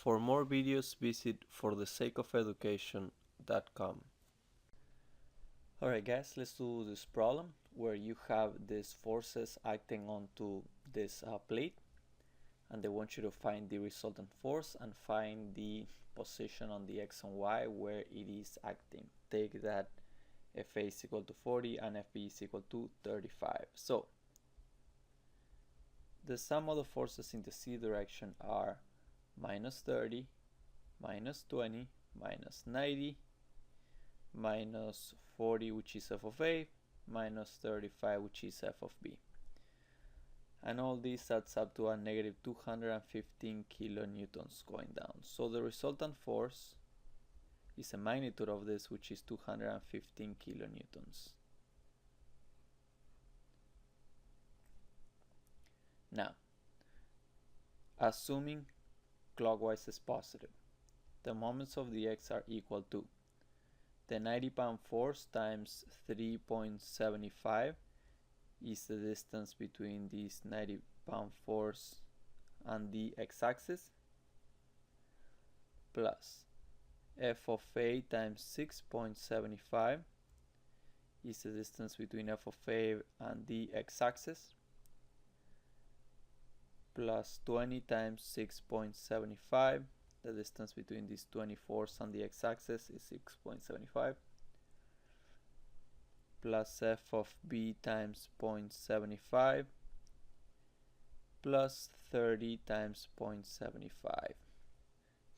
For more videos, visit forthesakeofeducation.com. Alright guys, let's do this problem where you have these forces acting onto this plate, and they want you to find the resultant force and find the position on the x and y where it is acting. Take that FA is equal to 40 and FB is equal to 35. So the sum of the forces in the z direction are minus 30, minus 20, minus 90, minus 40, which is f of A, minus 35, which is f of B. And all this adds up to a negative 215 kilonewtons going down. So the resultant force is a magnitude of this, which is 215 kilonewtons. Now, assuming clockwise is positive, the moments of the x are equal to the 90-pound force times 3.75 is the distance between this 90-pound force and the x-axis, plus f of A times 6.75 is the distance between f of A and the x-axis, plus 20 times 6.75, the distance between these 20 force and the x-axis is 6.75, plus f of B times 0.75, plus 30 times 0.75.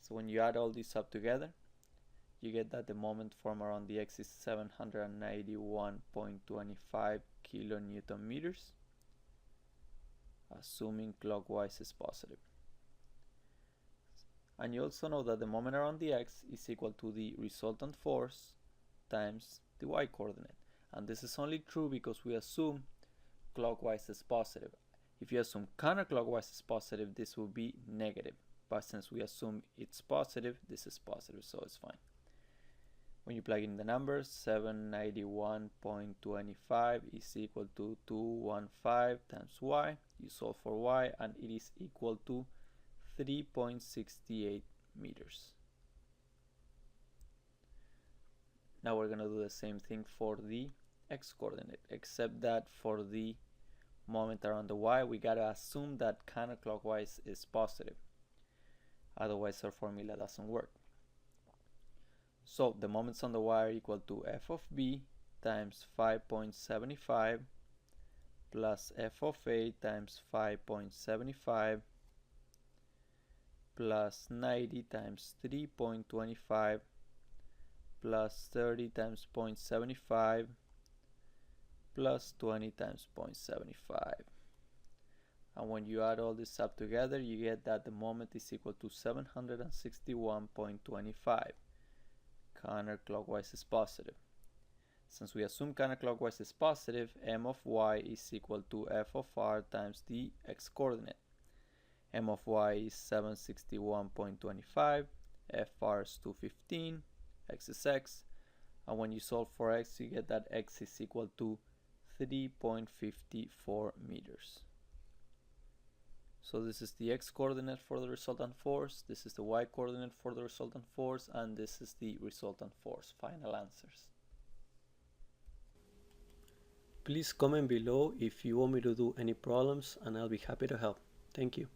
So when you add all this up together, you get that the moment formed around the x is 791.25 kilonewton meters, assuming clockwise is positive. And you also know that the moment around the x is equal to the resultant force times the y coordinate. And this is only true because we assume clockwise is positive. If you assume counterclockwise is positive, this will be negative. But since we assume it's positive, this is positive, so it's fine. When you plug in the numbers, 791.25 is equal to 215 times y. You solve for y, and it is equal to 3.68 meters. Now we're going to do the same thing for the x-coordinate, except that for the moment around the y, we got to assume that counterclockwise is positive. Otherwise, our formula doesn't work. So the moments on the y are equal to f of B times 5.75 plus f of A times 5.75 plus 90 times 3.25 plus 30 times 0.75 plus 20 times 0.75. And when you add all this up together, you get that the moment is equal to 761.25. Counterclockwise is positive. Since we assume counterclockwise is positive, m of y is equal to f of r times the x-coordinate. M of y is 761.25, fr is 215, x is x, and when you solve for x, you get that x is equal to 3.54 meters. So this is the x-coordinate for the resultant force, this is the y-coordinate for the resultant force, and this is the resultant force. Final answers. Please comment below if you want me to do any problems, and I'll be happy to help. Thank you.